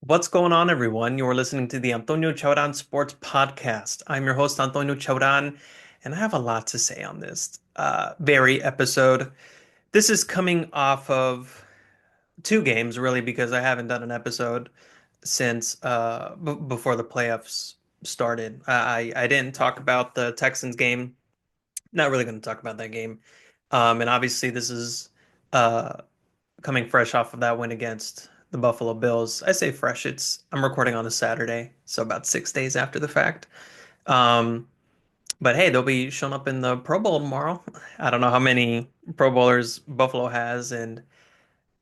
What's going on, everyone? You're listening to the Antonio Chauran Sports Podcast. I'm your host, Antonio Chauran, and I have a lot to say on this very episode. This is coming off of two games, really, because I haven't done an episode since b before the playoffs started. I didn't talk about the Texans game. Not really going to talk about that game. And obviously, this is uh, coming fresh off of that win against the Buffalo Bills. I say fresh, I'm recording on a Saturday, so about 6 days after the fact. Um, but hey, they'll be showing up in the Pro Bowl tomorrow. I don't know how many Pro Bowlers Buffalo has, and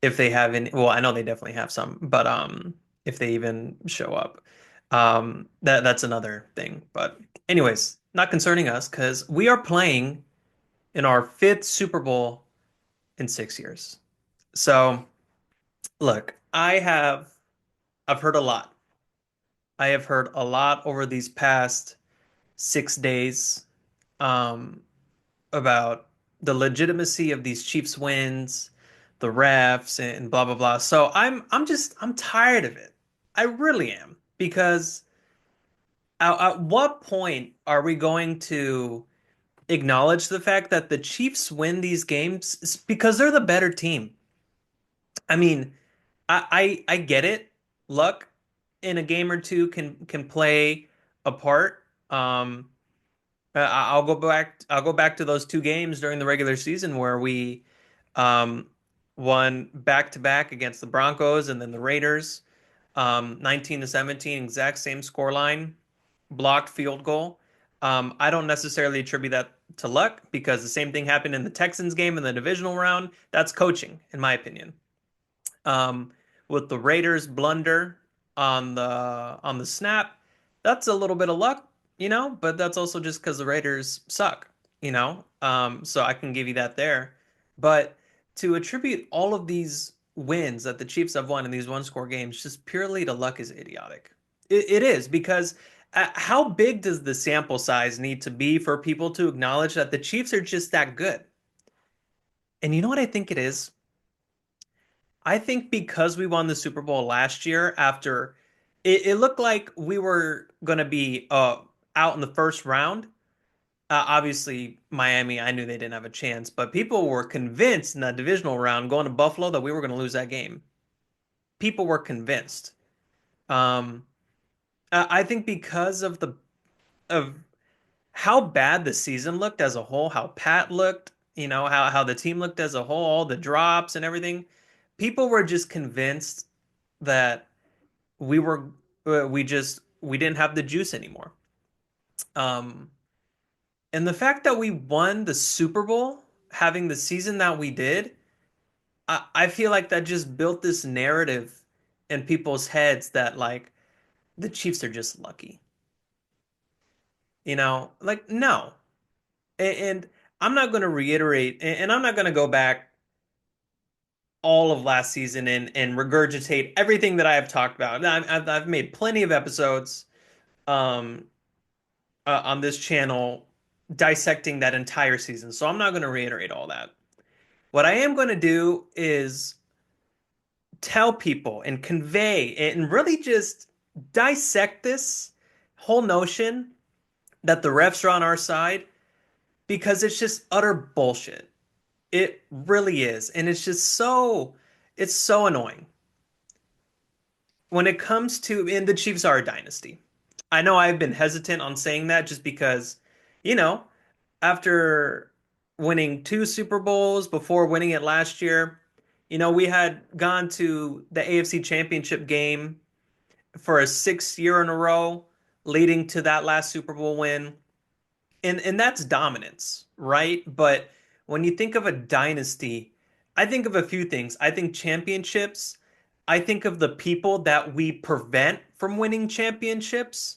if they have any. Well, I know they definitely have some, but if they even show up, that's another thing. But anyways, not concerning us because we are playing in our fifth Super Bowl in 6 years. So look, I've heard a lot. I have heard a lot over these past 6 days um, about the legitimacy of these Chiefs wins, the refs, and blah blah blah. So I'm tired of it. I really am because at what point are we going to acknowledge the fact that the Chiefs win these games because they're the better team? I mean, I get it. Luck in a game or two can play a part. I'll go back to those two games during the regular season where we um, won back to back against the Broncos and then the Raiders, 19 to 17, exact same scoreline, blocked field goal. I don't necessarily attribute that to luck because the same thing happened in the Texans game in the divisional round. That's coaching, in my opinion. Um, with the Raiders blunder on the snap, that's a little bit of luck, but that's also just because the Raiders suck. So I can give you that there. But to attribute all of these wins that the Chiefs have won in these one-score games just purely to luck is idiotic. It is because how big does the sample size need to be for people to acknowledge that the Chiefs are just that good? And you know what I think it is? I think because we won the Super Bowl last year, after it looked like we were going to be out in the first round. Obviously, Miami, I knew they didn't have a chance, but people were convinced in that divisional round going to Buffalo that we were going to lose that game. People were convinced. Um, I think because of how bad the season looked as a whole, how Pat looked, how the team looked as a whole, all the drops and everything, people were just convinced that we were we didn't have the juice anymore. Um, and the fact that we won the Super Bowl, having the season that we did, I feel like that just built this narrative in people's heads that like the Chiefs are just lucky. Like no. And I'm not going to reiterate, and I'm not going to go back all of last season and regurgitate everything that I have talked about. I've made plenty of episodes. Um, on this channel dissecting that entire season. So I'm not going to reiterate all that. What I am going to do is tell people and convey and really just dissect this whole notion that the refs are on our side because it's just utter bullshit. It really is. And it's so annoying. When it comes to, and the Chiefs are a dynasty. I know I've been hesitant on saying that just because, you know, after winning two Super Bowls before winning it last year, we had gone to the AFC Championship game for a sixth year in a row, leading to that last Super Bowl win. And that's dominance, right? But when you think of a dynasty, I think of a few things. I think championships. I think of the people that we prevent from winning championships.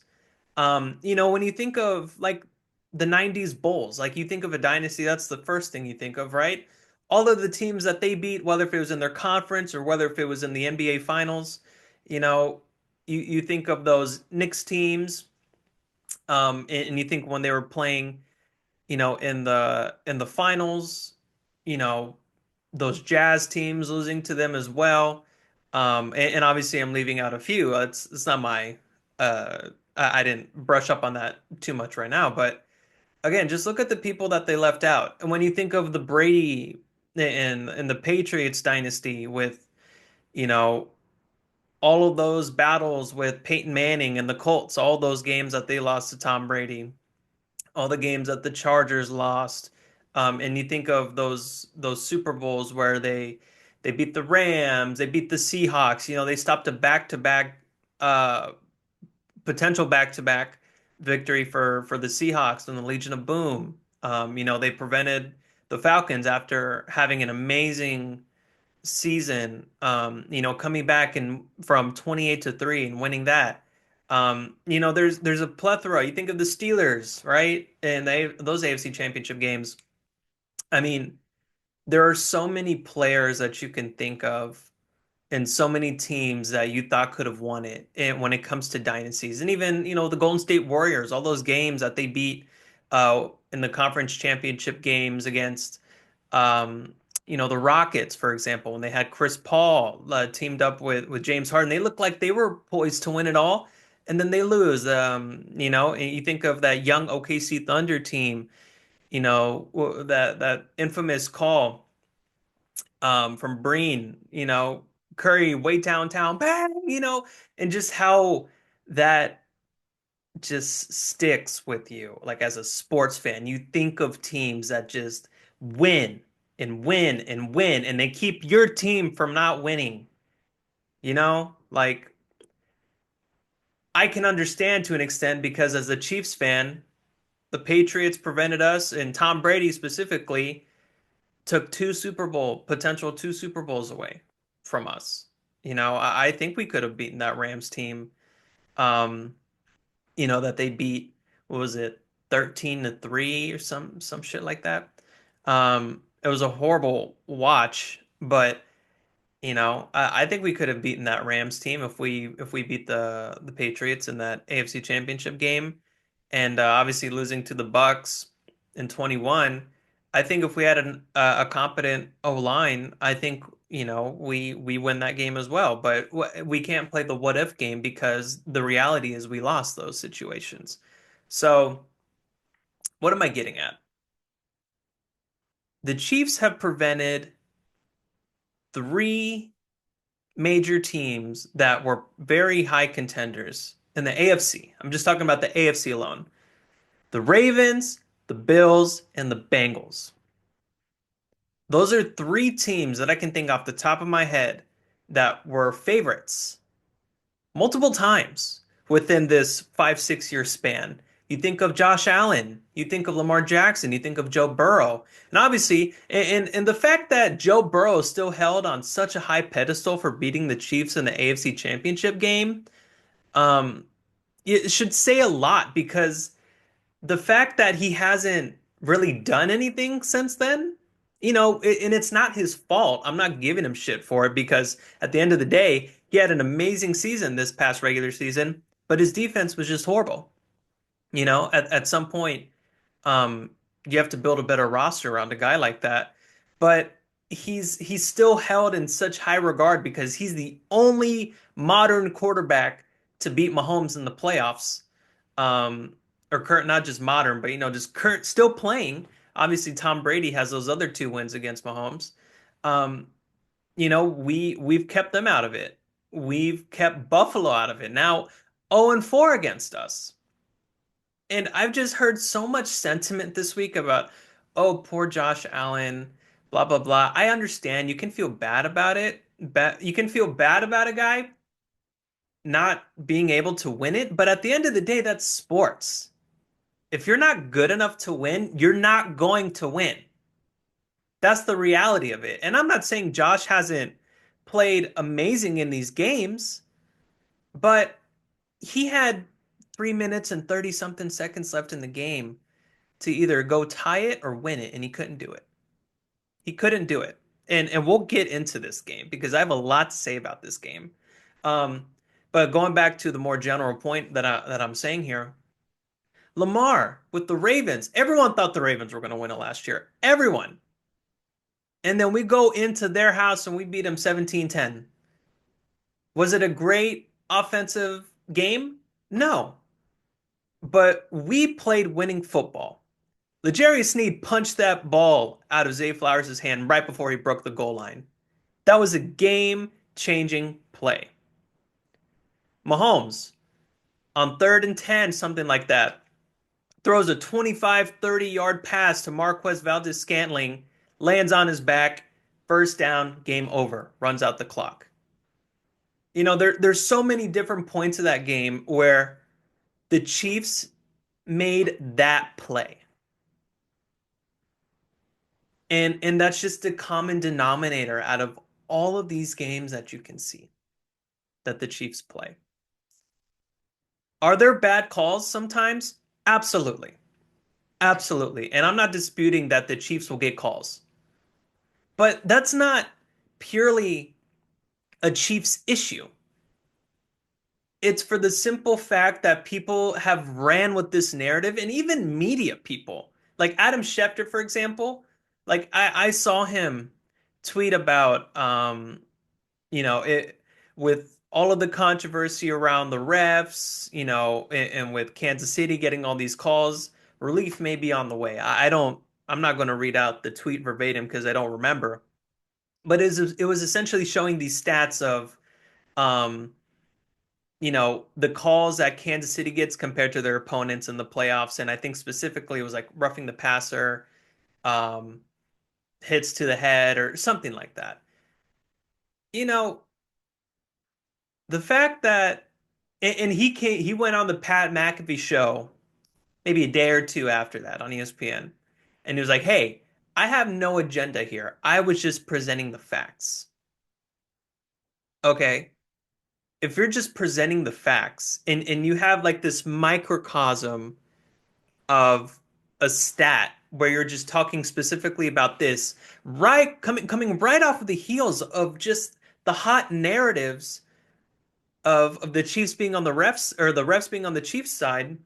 When you think of like the 90s Bulls, like you think of a dynasty, that's the first thing you think of, right? All of the teams that they beat, whether if it was in their conference or whether if it was in the NBA finals, you know, you think of those Knicks teams, and you think when they were playing, in the finals, you know, those Jazz teams losing to them as well. And obviously I'm leaving out a few. It's not my I didn't brush up on that too much right now, but again, just look at the people that they left out. And when you think of the Brady and the Patriots dynasty with, you know, all of those battles with Peyton Manning and the Colts, all those games that they lost to Tom Brady, all the games that the Chargers lost, and you think of those Super Bowls where they beat the Rams, they beat the Seahawks, they stopped a back-to-back uh potential back-to-back victory for the Seahawks and the Legion of Boom. They prevented the Falcons after having an amazing season, coming back and from 28-3 and winning that. There's a plethora. You think of the Steelers, right? And those AFC Championship games. I mean, there are so many players that you can think of and so many teams that you thought could have won it and when it comes to dynasties. And even, the Golden State Warriors, all those games that they beat in the conference championship games against the Rockets, for example, when they had Chris Paul teamed up with James Harden, they looked like they were poised to win it all, and then they lose. And you think of that young OKC Thunder team, that infamous call from Breen, Curry way downtown, bang, and just how that just sticks with you. Like as a sports fan, you think of teams that just win and win and win, and they keep your team from not winning. Like I can understand to an extent because as a Chiefs fan, the Patriots prevented us, and Tom Brady specifically took potential two Super Bowls away from us. I think we could have beaten that Rams team. Um, that they beat, what was it, 13-3 or some shit like that. It was a horrible watch, but I think we could have beaten that Rams team if we beat the Patriots in that AFC Championship game, and obviously losing to the Bucks in 21. I think if we had a competent O-line, I think we win that game as well. But we can't play the what if game because the reality is we lost those situations. So what am I getting at? The Chiefs have prevented three major teams that were very high contenders in the AFC. I'm just talking about the AFC alone. The Ravens, the Bills, and the Bengals. Those are three teams that I can think off the top of my head that were favorites multiple times within this 5, 6 year span. You think of Josh Allen, you think of Lamar Jackson, you think of Joe Burrow. And obviously, and the fact that Joe Burrow is still held on such a high pedestal for beating the Chiefs in the AFC Championship game, um, it should say a lot because the fact that he hasn't really done anything since then, and it's not his fault. I'm not giving him shit for it because at the end of the day, he had an amazing season this past regular season, but his defense was just horrible. At some point, um, you have to build a better roster around a guy like that. But he's still held in such high regard because he's the only modern quarterback to beat Mahomes in the playoffs. Um, or current, not just modern, but just current, still playing. Obviously, Tom Brady has those other two wins against Mahomes. Um, we've kept them out of it. We've kept Buffalo out of it. Now, 0-4 against us. And I've just heard so much sentiment this week about, oh, poor Josh Allen, blah, blah, blah. I understand you can feel bad about it. You can feel bad about a guy not being able to win it, but at the end of the day, that's sports. If you're not good enough to win, you're not going to win. That's the reality of it. And I'm not saying Josh hasn't played amazing in these games, but he had 3 minutes and 30 something seconds left in the game to either go tie it or win it, and he couldn't do it. He couldn't do it. And we'll get into this game because I have a lot to say about this game. Um, but going back to the more general point that I'm saying here, Lamar with the Ravens, everyone thought the Ravens were going to win it last year. Everyone. And then we go into their house and we beat them 17-10. Was it a great offensive game? No, but we played winning football. L'Jarius Sneed punched that ball out of Zay Flowers' hand right before he broke the goal line. That was a game-changing play. Mahomes, on 3rd and 10, something like that, throws a 25, 30-yard pass to Marquez Valdes-Scantling, lands on his back, first down, game over, runs out the clock. There's so many different points of that game where the Chiefs made that play. And that's just the common denominator out of all of these games that you can see that the Chiefs play. Are there bad calls sometimes? Absolutely. Absolutely. And I'm not disputing that the Chiefs will get calls. But that's not purely a Chiefs issue. It's for the simple fact that people have ran with this narrative, and even media people, like Adam Schefter, for example. Like I saw him tweet about it with all of the controversy around the refs, and with Kansas City getting all these calls, relief may be on the way. I'm not going to read out the tweet verbatim because I don't remember, but it was essentially showing these stats of um, the calls that Kansas City gets compared to their opponents in the playoffs. And I think specifically it was like roughing the passer, um, hits to the head, or something like that. You know, the fact that, and he went on the Pat McAfee show maybe a day or two after that on ESPN, and he was like, "Hey, I have no agenda here. I was just presenting the facts." Okay, if you're just presenting the facts and you have like this microcosm of a stat where you're just talking specifically about this, right, coming right off of the heels of just the hot narratives of the Chiefs being on the refs, or the refs being on the Chiefs side,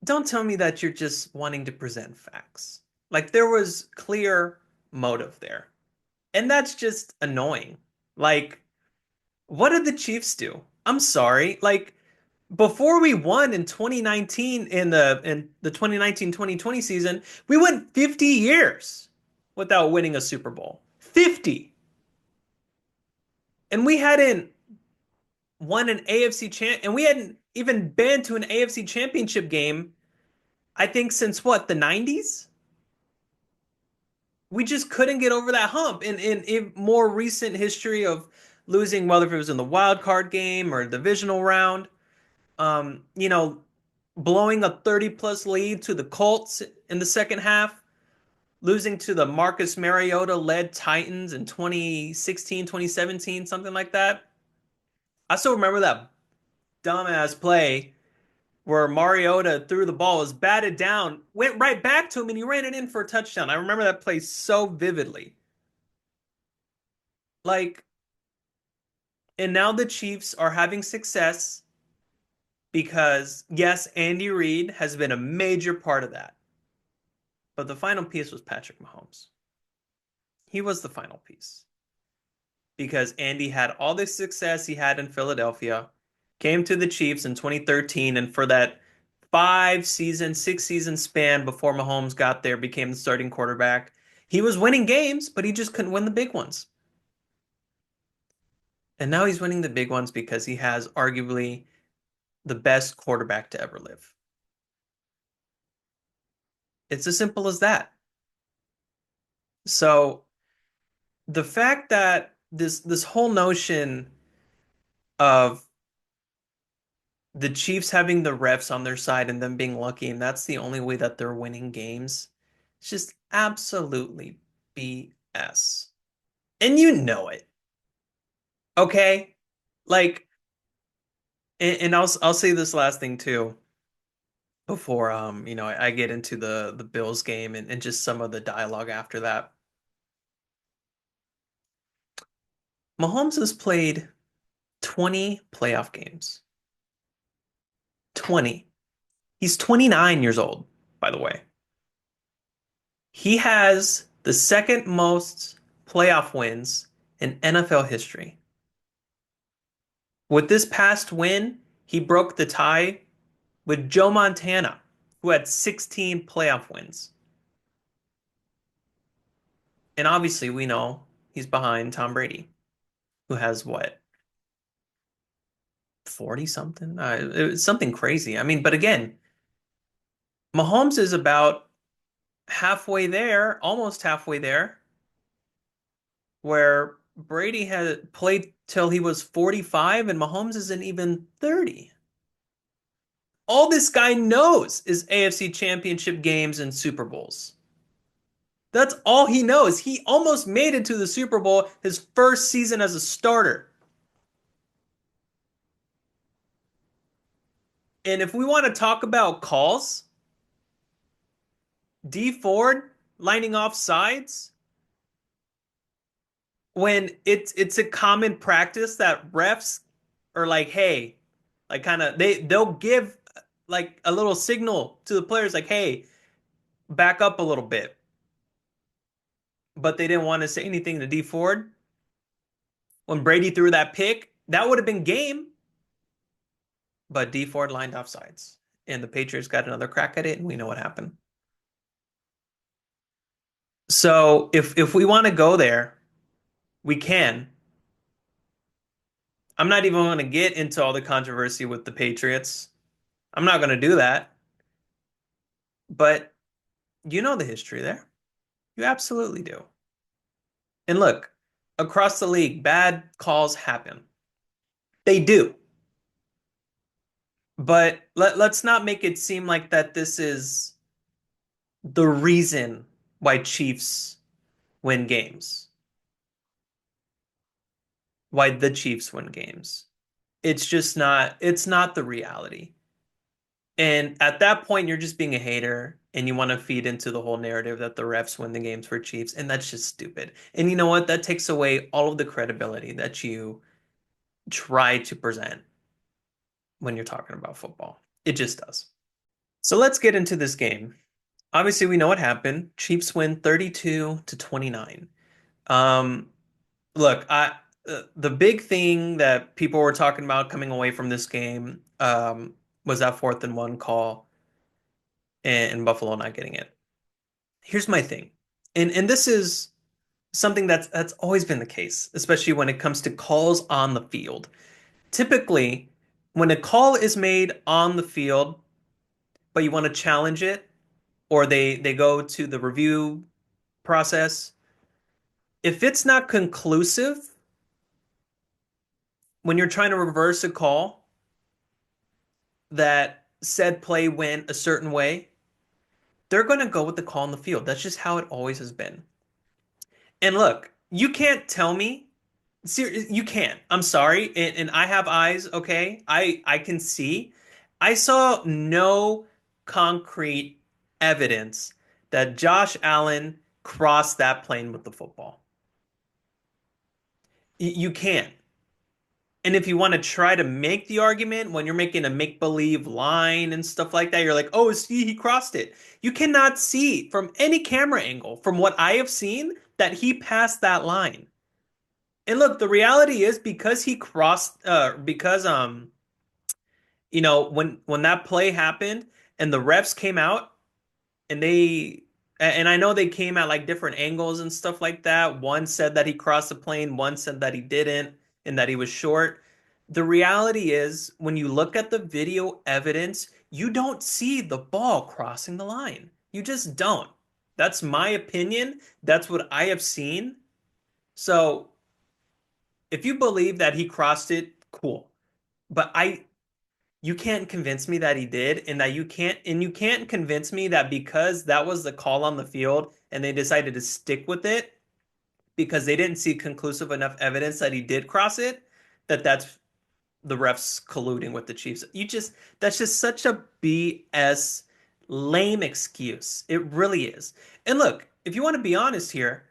don't tell me that you're just wanting to present facts. Like there was clear motive there. And that's just annoying. Like, what did the Chiefs do? I'm sorry. Like, before we won in 2019, in the 2019-2020 season, we went 50 years without winning a Super Bowl. 50. And we hadn't won an AFC and we hadn't even been to an AFC Championship game, I think, since what, the 90s? We just couldn't get over that hump in more recent history of losing, whether it was in the wild card game or divisional round. um, you know, Blowing a 30 plus lead to the Colts in the second half, losing to the Marcus Mariota led Titans in 2016, 2017, something like that. I still remember that dumbass play where Mariota threw the ball, was batted down, went right back to him, and he ran it in for a touchdown. I remember that play so vividly. Like, and now the Chiefs are having success because, yes, Andy Reid has been a major part of that. But the final piece was Patrick Mahomes. He was the final piece because Andy had all the success he had in Philadelphia, came to the Chiefs in 2013, and for that 5 season, 6 season span before Mahomes got there, became the starting quarterback. He was winning games, but he just couldn't win the big ones. And now he's winning the big ones because he has arguably the best quarterback to ever live. It's as simple as that. So the fact that this whole notion of the Chiefs having the refs on their side and them being lucky, and that's the only way that they're winning games, it's just absolutely BS. And you know it, okay? Like, and I'll say this last thing too before I get into the Bills game and just some of the dialogue after that. Mahomes has played 20 playoff games. 20. He's 29 years old, by the way. He has the second most playoff wins in NFL history. With this past win, he broke the tie with Joe Montana, who had 16 playoff wins. And obviously, we know he's behind Tom Brady, who has what, 40 something? It was something crazy. I mean, but again, Mahomes is about halfway there, almost halfway there, where Brady had played till he was 45 and Mahomes isn't even 30. All this guy knows is AFC Championship games and Super Bowls. That's all he knows. He almost made it to the Super Bowl his first season as a starter. And if we want to talk about calls, D Ford lining off sides, when it's a common practice that refs are like, hey, like kind of they'll give like a little signal to the players like, hey, back up a little bit. But they didn't want to say anything to D Ford. When Brady threw that pick, that would have been game. But D Ford lined off sides. And the Patriots got another crack at it, and we know what happened. So if we want to go there, we can. I'm not even going to get into all the controversy with the Patriots. I'm not going to do that. But you know the history there. You absolutely do. And look, across the league, bad calls happen. They do. But let's not make it seem like that this is the reason why Chiefs win games, why the Chiefs win games. It's not the reality. And at that point, you're just being a hater and you want to feed into the whole narrative that the refs win the games for Chiefs. And that's just stupid. And you know what? That takes away all of the credibility that you try to present when you're talking about football. It just does. So let's get into this game. Obviously, we know what happened. Chiefs win 32 to 29. Um, look, the big thing that people were talking about coming away from this game was that 4th and 1 call and Buffalo not getting it. Here's my thing, and this is something that's always been the case, especially when it comes to calls on the field. Typically, when a call is made on the field, but you want to challenge it, or they go to the review process, if it's not conclusive, when you're trying to reverse a call that said play went a certain way, they're going to go with the call on the field. That's just how it always has been. And look, you can't tell me, you can't. I'm sorry. And I have eyes, okay? I can see. I saw no concrete evidence that Josh Allen crossed that plane with the football. You can't. And if you want to try to make the argument when you're making a make-believe line and stuff like that, you're like, oh, see, he crossed it. You cannot see from any camera angle, from what I have seen, that he passed that line. And look, the reality is because he crossed, because when that play happened and the refs came out and and I know they came at like different angles and stuff like that. One said that he crossed the plane, one said that he didn't, and that he was short. The reality is, when you look at the video evidence, you don't see the ball crossing the line. You just don't. That's my opinion. That's what I have seen. So if you believe that he crossed it, cool. But you can't convince me that he did, and you can't convince me that because that was the call on the field and they decided to stick with it because they didn't see conclusive enough evidence that he did cross it, that's the refs colluding with the Chiefs. That's just such a BS lame excuse. It really is. And look, if you want to be honest here,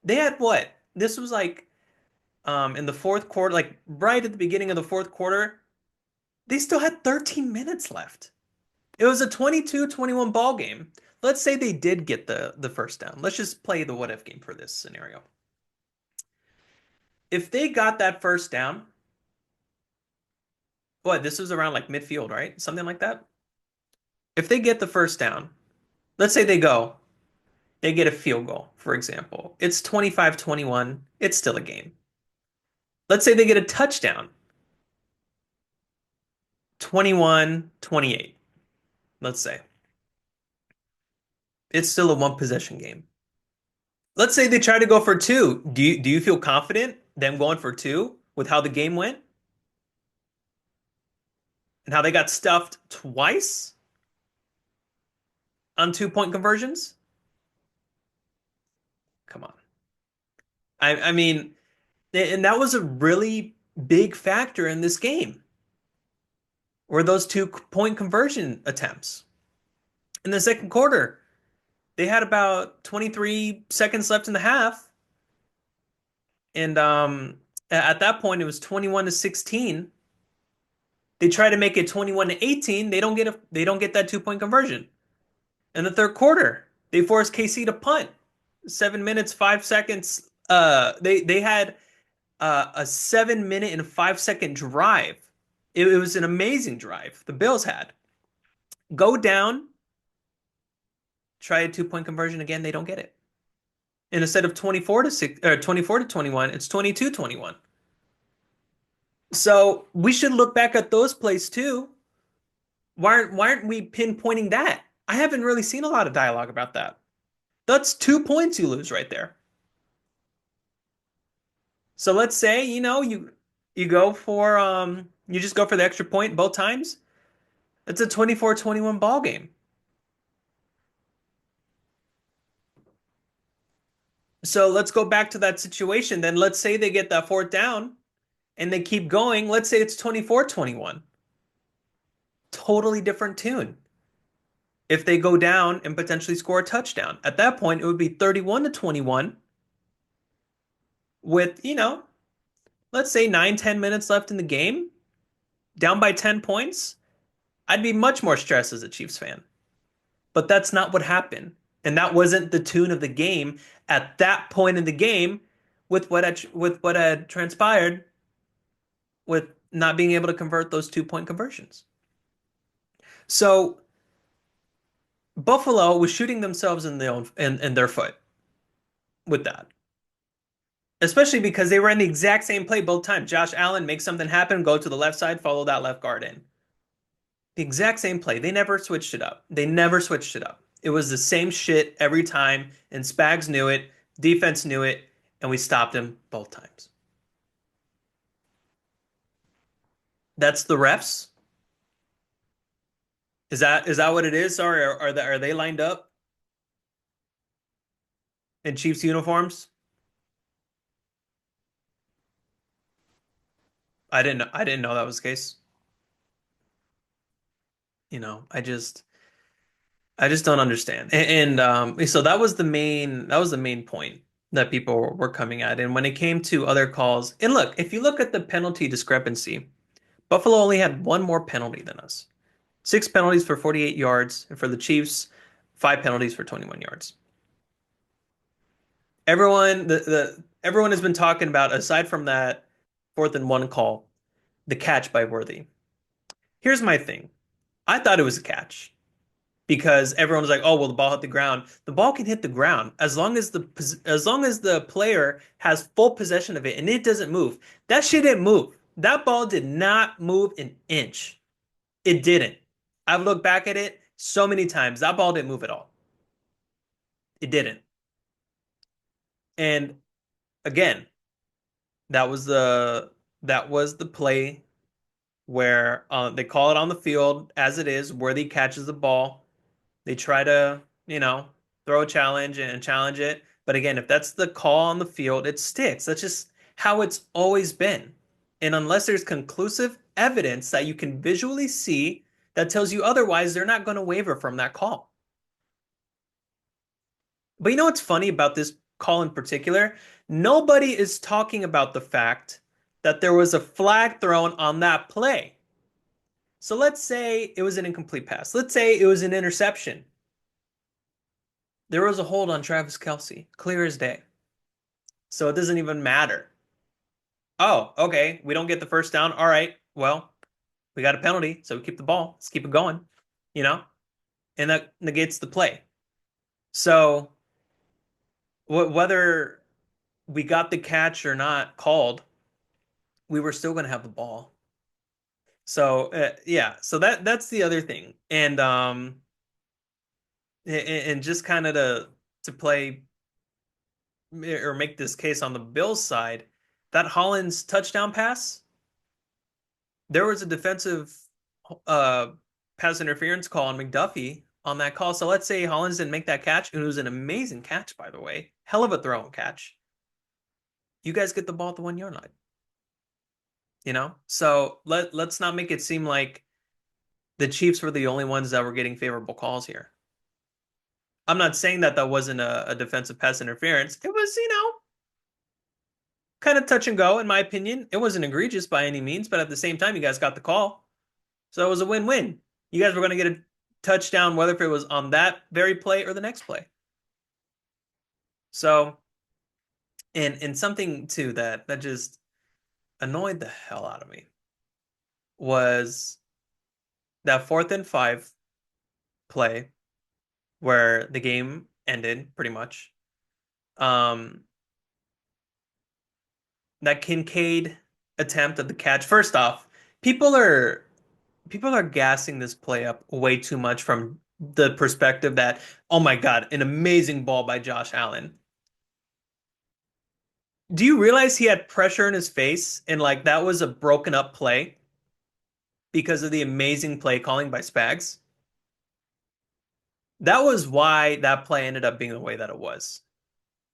they had what? This was like in the fourth quarter, like right at the beginning of the fourth quarter, they still had 13 minutes left. It was a 22-21 ball game. Let's say they did get the first down. Let's just play the what if game for this scenario. If they got that first down, Boy, this was around like midfield, right? Something like that. If they get the first down, let's say they get a field goal, for example. It's 25-21. It's still a game. Let's say they get a touchdown, 21-28. Let's say. It's still a one possession game. Let's say they try to go for two. Do you feel confident them going for two with how the game went and how they got stuffed twice on 2 point conversions? Come on. I mean, and that was a really big factor in this game, were those 2 point conversion attempts. In the second quarter, they had about 23 seconds left in the half, and at that point it was 21-16. They try to make it 21-18. They don't get that 2 point conversion. In the third quarter, they forced KC to punt. 7 minutes, 5 seconds. They had a 7 minute and 5 second drive. It was an amazing drive. The Bills had go down, try a 2 point conversion again. They don't get it. And instead of 24-6 or 24-21, it's 22-21. So we should look back at those plays too. Why aren't we pinpointing that? I haven't really seen a lot of dialogue about that. That's 2 points you lose right there. So let's say, you go for you just go for the extra point both times. It's a 24-21 ball game. So let's go back to that situation. Then let's say they get that fourth down and they keep going. Let's say it's 24-21. Totally different tune. If they go down and potentially score a touchdown, at that point it would be 31-21 with, let's say 9-10 minutes left in the game, down by 10 points. I'd be much more stressed as a Chiefs fan. But that's not what happened. And that wasn't the tune of the game at that point in the game with what had transpired with not being able to convert those 2 point conversions. So Buffalo was shooting themselves in their foot with that. Especially because they were in the exact same play both times. Josh Allen makes something happen, go to the left side, follow that left guard in. The exact same play. They never switched it up. They never switched it up. It was the same shit every time, and Spags knew it, defense knew it, and we stopped him both times. That's the refs? Is that what it is? Sorry, are they lined up in Chiefs uniforms? I didn't know that was the case. I just don't understand. And so that was the main point that people were coming at. And when it came to other calls, and look, if you look at the penalty discrepancy, Buffalo only had one more penalty than us. 6 penalties for 48 yards, and for the Chiefs, 5 penalties for 21 yards. Everyone has been talking about, aside from that 4th-and-1 call, the catch by Worthy. Here's my thing. I thought it was a catch because everyone was like, "Oh, well, the ball hit the ground." The ball can hit the ground as long as the player has full possession of it and it doesn't move. That shit didn't move. That ball did not move an inch. It didn't. I've looked back at it so many times. That ball didn't move at all. It didn't. And again, that was the play where they call it on the field as it is. Worthy catches the ball. They try to, throw a challenge and challenge it. But again, if that's the call on the field, it sticks. That's just how it's always been. And unless there's conclusive evidence that you can visually see that tells you otherwise, they're not going to waver from that call. But you know what's funny about this call in particular? Nobody is talking about the fact that there was a flag thrown on that play. So let's say it was an incomplete pass. Let's say it was an interception. There was a hold on Travis Kelce, clear as day. So it doesn't even matter. Oh, okay. We don't get the first down. All right. Well, We got a penalty, so we keep the ball. Let's keep it going, you know? And that negates the play. So whether we got the catch or not called, we were still going to have the ball. So yeah, so that's the other thing. And just kind of to play or make this case on the Bills side, that Hollins touchdown pass, there was a defensive uh pass interference call on McDuffie on that call. So let's say Hollins didn't make that catch, and it was an amazing catch, by the way. Hell of a throw and catch. You guys get the ball at the 1 yard line, you know? So let's not make it seem like the Chiefs were the only ones that were getting favorable calls here. I'm not saying that that wasn't a defensive pass interference. It was, kind of touch and go, in my opinion. It wasn't egregious by any means, but at the same time, you guys got the call. So it was a win-win. You guys were going to get a touchdown, whether if it was on that very play or the next play. So, and something too that just annoyed the hell out of me was that 4th and 5 play where the game ended pretty much. Um, that Kincaid attempt at the catch. First off, people are people are gassing this play up way too much from the perspective that, oh my God, an amazing ball by Josh Allen. Do you realize he had pressure in his face and like that was a broken up play because of the amazing play calling by Spags? That was why that play ended up being the way that it was.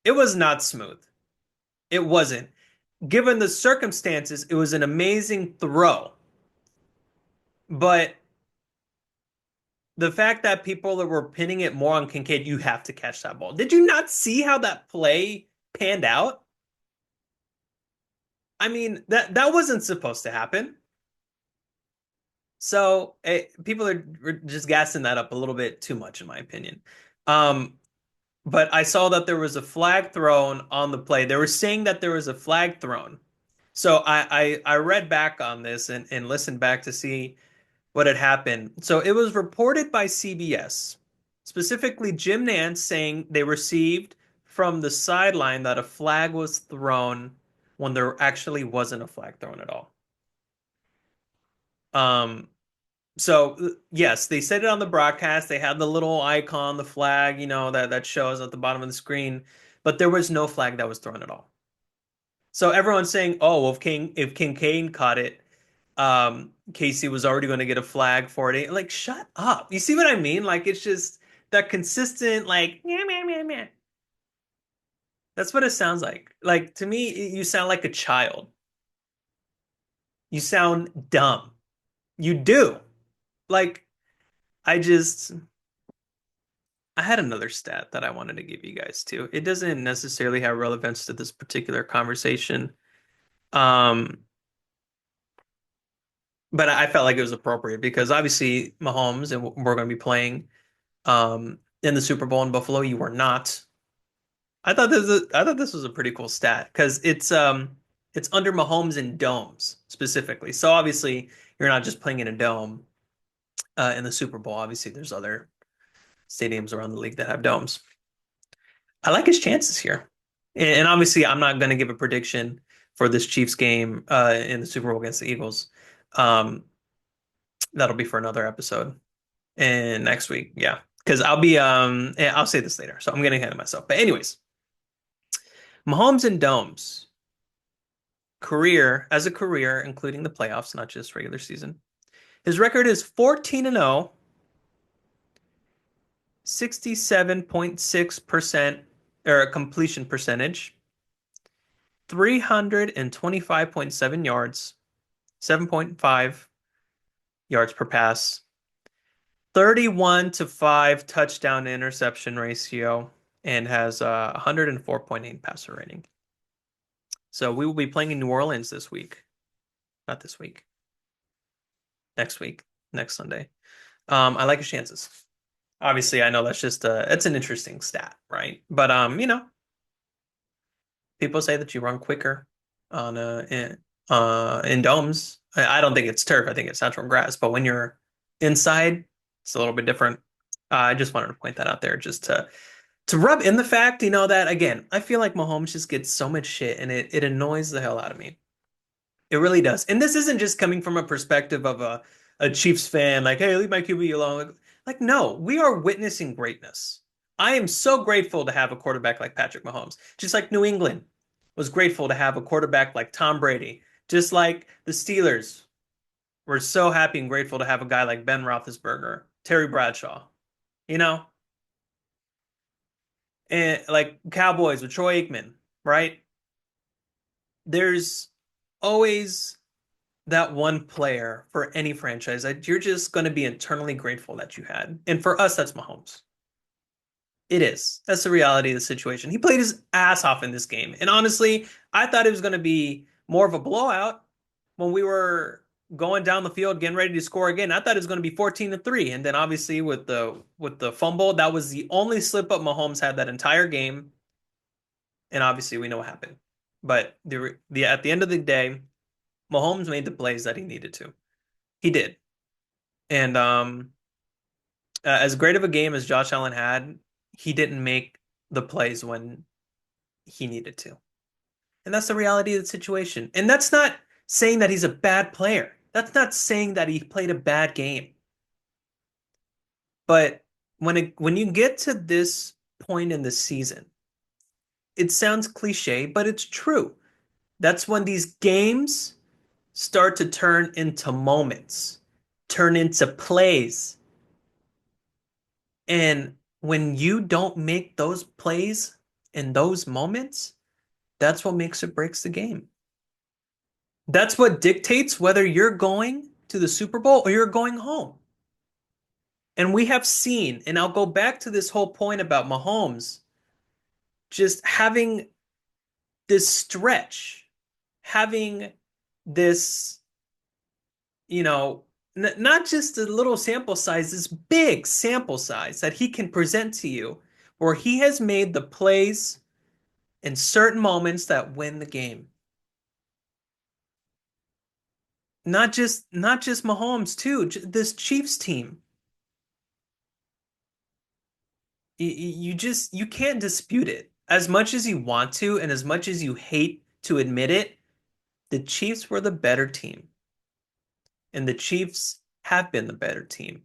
It was not smooth. It wasn't. Given the circumstances, it was an amazing throw. But the fact that people that were pinning it more on Kincaid, you have to catch that ball. Did you not see how that play panned out? I mean, that wasn't supposed to happen. So people are just gassing that up a little bit too much, in my opinion. Um, but I saw that there was a flag thrown on the play. They were saying that there was a flag thrown. So I read back on this and listened back to see what had happened. So it was reported by CBS, specifically Jim Nantz saying they received from the sideline that a flag was thrown when there actually wasn't a flag thrown at all. Um, so yes, they said it on the broadcast. They had the little icon, the flag, that shows at the bottom of the screen, but there was no flag that was thrown at all. So everyone's saying, "Oh, well, if Kincaid caught it, Casey was already going to get a flag for it." Like, shut up. You see what I mean? Like, it's just that consistent, like, yeah, man, man, man. That's what it sounds like. Like, to me, you sound like a child. You sound dumb. You do. Like, I just, I had another stat that I wanted to give you guys too. It doesn't necessarily have relevance to this particular conversation. Um, but I felt like it was appropriate because obviously Mahomes and we're going to be playing in the Super Bowl in Buffalo. You were not. I thought this was a pretty cool stat because it's under Mahomes in domes specifically. So obviously you're not just playing in a dome in the Super Bowl. Obviously there's other stadiums around the league that have domes. I like his chances here, and obviously I'm not going to give a prediction for this Chiefs game in the Super Bowl against the Eagles. Um, that'll be for another episode and next week. Yeah, because I'll say this later, so I'm getting ahead of myself. But anyways. Mahomes and Dome's as a career, including the playoffs, not just regular season. His record is 14-0, 67.6% or completion percentage, 325.7 yards, 7.5 yards per pass, 31-5 touchdown to interception ratio, and has a 104.8 passer rating. So we will be playing in New Orleans this week. Not this week. Next week. Next Sunday. I like his chances. Obviously, I know that's just it's an interesting stat, right? But people say that you run quicker on in domes. I don't think it's turf. I think it's natural grass. But when you're inside, it's a little bit different. I just wanted to point that out there, just to rub in the fact, that again, I feel like Mahomes just gets so much shit, and it annoys the hell out of me. It really does. And this isn't just coming from a perspective of a Chiefs fan, like, hey, leave my QB alone. No, we are witnessing greatness. I am so grateful to have a quarterback like Patrick Mahomes, just like New England was grateful to have a quarterback like Tom Brady, just like the Steelers were so happy and grateful to have a guy like Ben Roethlisberger, Terry Bradshaw, you know, and like Cowboys with Troy Aikman, right? There's always that one player for any franchise that you're just going to be eternally grateful that you had. And for us, that's Mahomes. It is. That's the reality of the situation. He played his ass off in this game. And honestly, I thought it was going to be more of a blowout when we were going down the field getting ready to score again. I thought it was going to be 14-3. And then obviously with the fumble, that was the only slip up Mahomes had that entire game. And obviously we know what happened. But the at the end of the day, Mahomes made the plays that he needed to. He did. And as great of a game as Josh Allen had, he didn't make the plays when he needed to. And that's the reality of the situation. And that's not saying that he's a bad player. That's not saying that he played a bad game. But when you get to this point in the season, it sounds cliche, but it's true. That's when these games start to turn into moments, turn into plays. And when you don't make those plays in those moments, that's what makes or breaks the game. That's what dictates whether you're going to the Super Bowl or you're going home. And we have seen, and I'll go back to this whole point about Mahomes just having this stretch, having this, you know, not just a little sample size, this big sample size that he can present to you, where he has made the plays in certain moments that win the game. Not just Mahomes too. This Chiefs team. You can't dispute it. As much as you want to, and as much as you hate to admit it, the Chiefs were the better team, and the Chiefs have been the better team,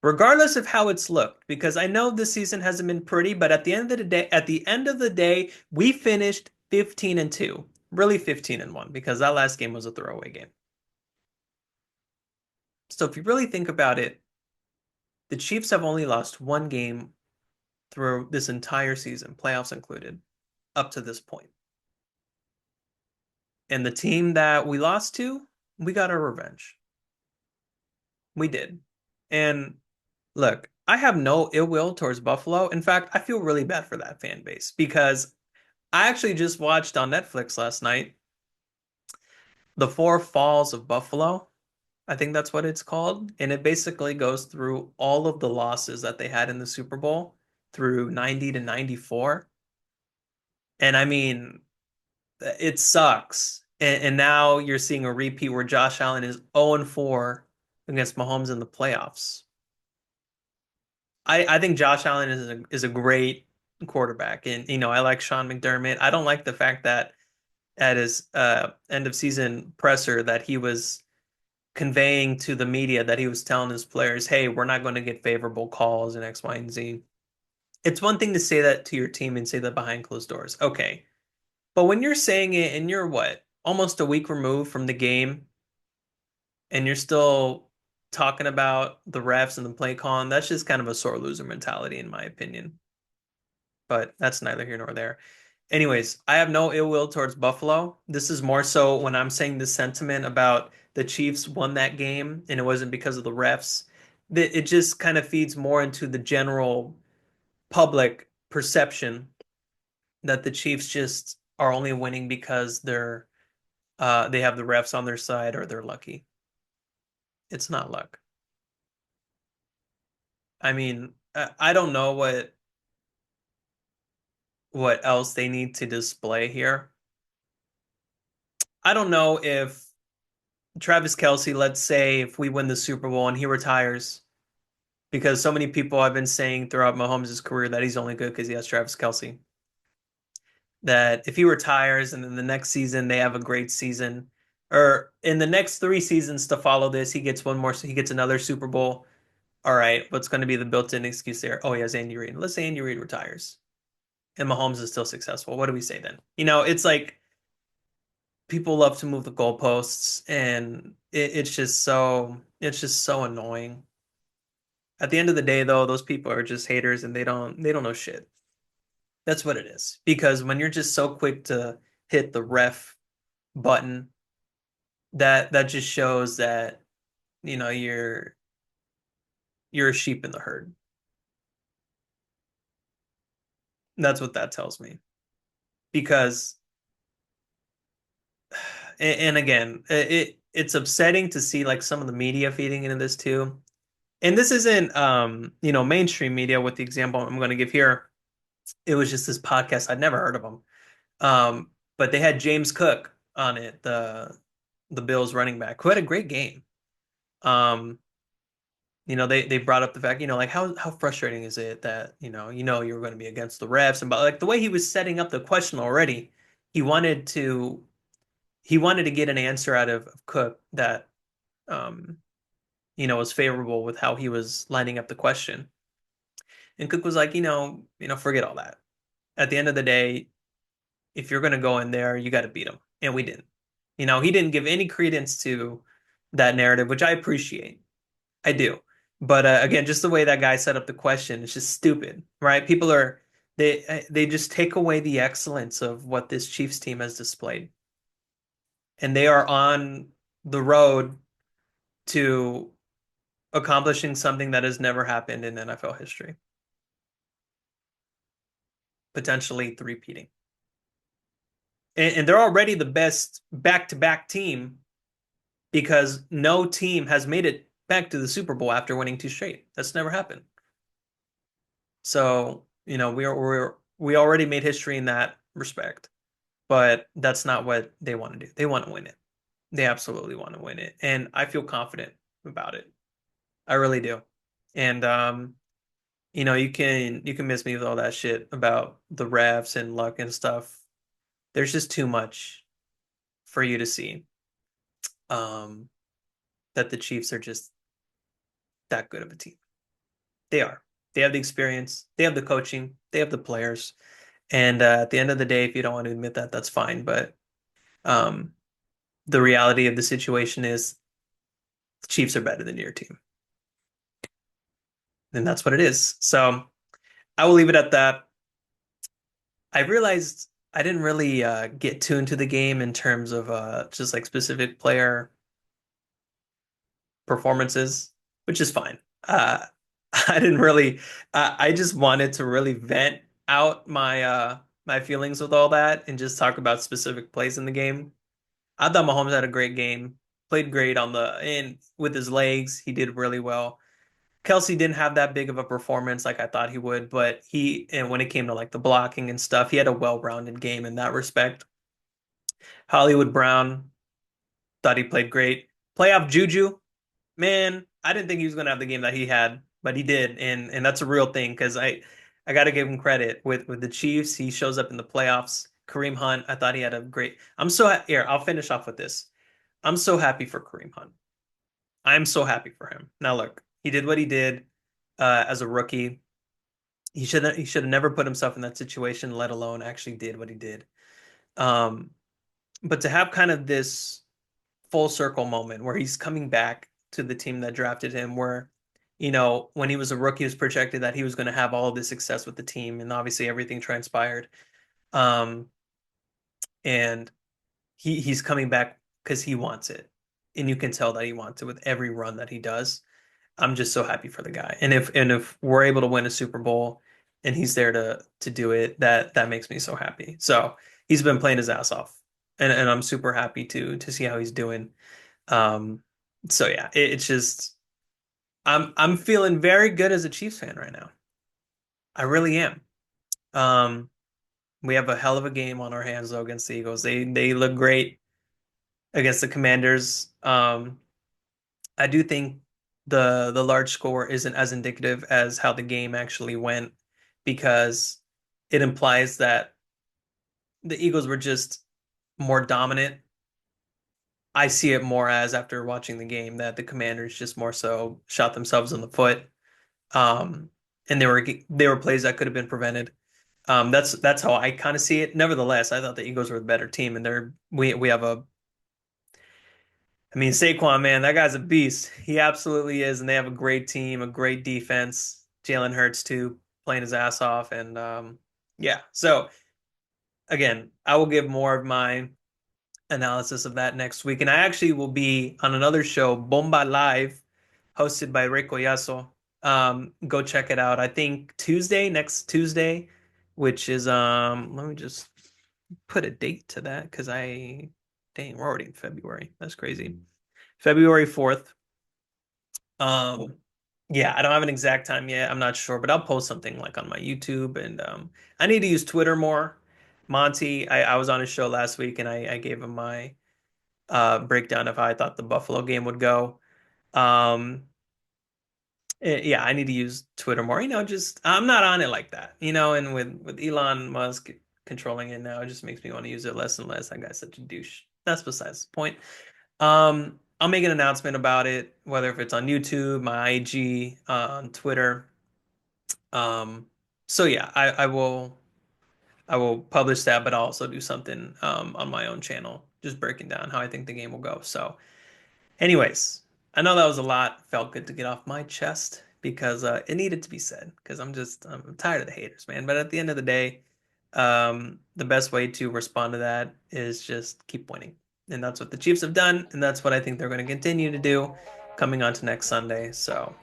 regardless of how it's looked. Because I know this season hasn't been pretty, but at the end of the day, we finished 15-2, really 15-1, because that last game was a throwaway game. So if you really think about it, the Chiefs have only lost one game through this entire season, playoffs included, up to this point. And the team that we lost to, we got our revenge. We did. And look, I have no ill will towards Buffalo. In fact, I feel really bad for that fan base because I actually just watched on Netflix last night The Four Falls of Buffalo. I think that's what it's called. And it basically goes through all of the losses that they had in the Super Bowl through 90 to 94. And I mean, it sucks. And now you're seeing a repeat where Josh Allen is 0-4 against Mahomes in the playoffs. I think Josh Allen is a great quarterback. And, I like Sean McDermott. I don't like the fact that at his end of season presser that he was conveying to the media that he was telling his players, hey, we're not going to get favorable calls and X, Y, and Z. It's one thing to say that to your team and say that behind closed doors. Okay. But when you're saying it and you're what, almost a week removed from the game and you're still talking about the refs and the play calling, that's just kind of a sore loser mentality, in my opinion. But that's neither here nor there. Anyways, I have no ill will towards Buffalo. This is more so when I'm saying this sentiment about the Chiefs won that game and it wasn't because of the refs. That it just kind of feeds more into the general public perception that the Chiefs just are only winning because they have the refs on their side or they're lucky. It's not luck. I mean, I don't know what else they need to display here. I don't know if Travis Kelce, let's say if we win the Super Bowl and he retires, because so many people have been saying throughout Mahomes' career that he's only good because he has Travis Kelce. That if he retires and then the next season they have a great season, or in the next 3 seasons to follow this, he gets one more, so he gets another Super Bowl. All right, what's going to be the built-in excuse there? Oh, he has Andy Reid. Let's say Andy Reid retires and Mahomes is still successful. What do we say then? It's like people love to move the goalposts, and it's just so annoying. At the end of the day, though, those people are just haters, and they don't know shit. That's what it is. Because when you're just so quick to hit the ref button, that just shows that you're a sheep in the herd. That's what that tells me. Because and again, it's upsetting to see like some of the media feeding into this too. And this isn't mainstream media with the example I'm going to give here. It was just this podcast. I'd never heard of them. But they had James Cook on it, the Bills running back, who had a great game. They brought up the fact, like how frustrating is it that, you were going to be against the refs, and but like the way he was setting up the question already, he wanted to he wanted to get an answer out of Cook that um was favorable with how he was lining up the question. And Cook was like, forget all that. At the end of the day, if you're going to go in there, you got to beat him. And we didn't. He didn't give any credence to that narrative, which I appreciate. I do. But again, just the way that guy set up the question, it's just stupid, right? They just take away the excellence of what this Chiefs team has displayed. And they are on the road to accomplishing something that has never happened in NFL history, potentially three-peating. And they're already the best back-to-back team because no team has made it back to the Super Bowl after winning two straight. That's never happened. So, we already made history in that respect, but that's not what they want to do. They want to win it. They absolutely want to win it, and I feel confident about it. I really do. And you can miss me with all that shit about the refs and luck and stuff. There's just too much for you to see. Um, that the Chiefs are just that good of a team. They are. They have the experience, they have the coaching, they have the players. And at the end of the day, if you don't want to admit that, that's fine. But um, the reality of the situation is the Chiefs are better than your team. And that's what it is. So I will leave it at that. I realized I didn't really get tuned to the game in terms of just like specific player performances, which is fine. Uh, I didn't really. I just wanted to really vent out my feelings with all that and just talk about specific plays in the game. I thought Mahomes had a great game, played great on the and with his legs, he did really well. Kelsey didn't have that big of a performance like I thought he would, but and when it came to like the blocking and stuff, he had a well-rounded game in that respect. Hollywood Brown thought he played great. Playoff Juju, man, I didn't think he was going to have the game that he had, but he did, and that's a real thing because I got to give him credit with the Chiefs. He shows up in the playoffs. Kareem Hunt, I thought he had a great. Here. I'll finish off with this. I'm so happy for Kareem Hunt. I'm so happy for him. Now look, he did what he did as a rookie. He should have never put himself in that situation, let alone actually did what he did. Um, but to have kind of this full circle moment where he's coming back to the team that drafted him, where, when he was a rookie, it was projected that he was going to have all of this success with the team, and obviously everything transpired. Um, and he's coming back because he wants it, and you can tell that he wants it with every run that he does. I'm just so happy for the guy, and if we're able to win a Super Bowl, and he's there to do it, that makes me so happy. So he's been playing his ass off, and I'm super happy to see how he's doing. Um, so yeah, it's just I'm feeling very good as a Chiefs fan right now. I really am. Um, we have a hell of a game on our hands though against the Eagles. They look great. against the Commanders. I do think the large score isn't as indicative as how the game actually went because it implies that the Eagles were just more dominant. I see it more as after watching the game that the Commanders just more so shot themselves in the foot. Um, and there were plays that could have been prevented. That's how I kind of see it. Nevertheless, I thought the Eagles were the better team, and we have a I mean, Saquon, man, that guy's a beast. He absolutely is, and they have a great team, a great defense. Jalen Hurts too, playing his ass off, and yeah. So again, I will give more of my analysis of that next week, and I actually will be on another show, Bomba Live, hosted by Rico Yasso. Go check it out. I think next Tuesday, which is let me just put a date to that because dang, we're already in February. That's crazy. February 4th. Um, yeah, I don't have an exact time yet. I'm not sure, but I'll post something like on my YouTube and I need to use Twitter more. Monty, I was on his show last week and I gave him my breakdown of how I thought the Buffalo game would go. Um, yeah, I need to use Twitter more. Just I'm not on it like that, and with Elon Musk controlling it now, it just makes me want to use it less and less. That guy's such a douche. That's besides the point. I'll make an announcement about it, whether if it's on YouTube, my IG, on Twitter. Um, so yeah, I will publish that, but I'll also do something on my own channel, just breaking down how I think the game will go. So, anyways, I know that was a lot. Felt good to get off my chest because it needed to be said. Because I'm tired of the haters, man. But at the end of the day, the best way to respond to that is just keep winning. And that's what the Chiefs have done, and that's what I think they're going to continue to do coming on to next Sunday. So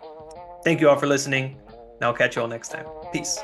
thank you all for listening, and I'll catch you all next time. Peace.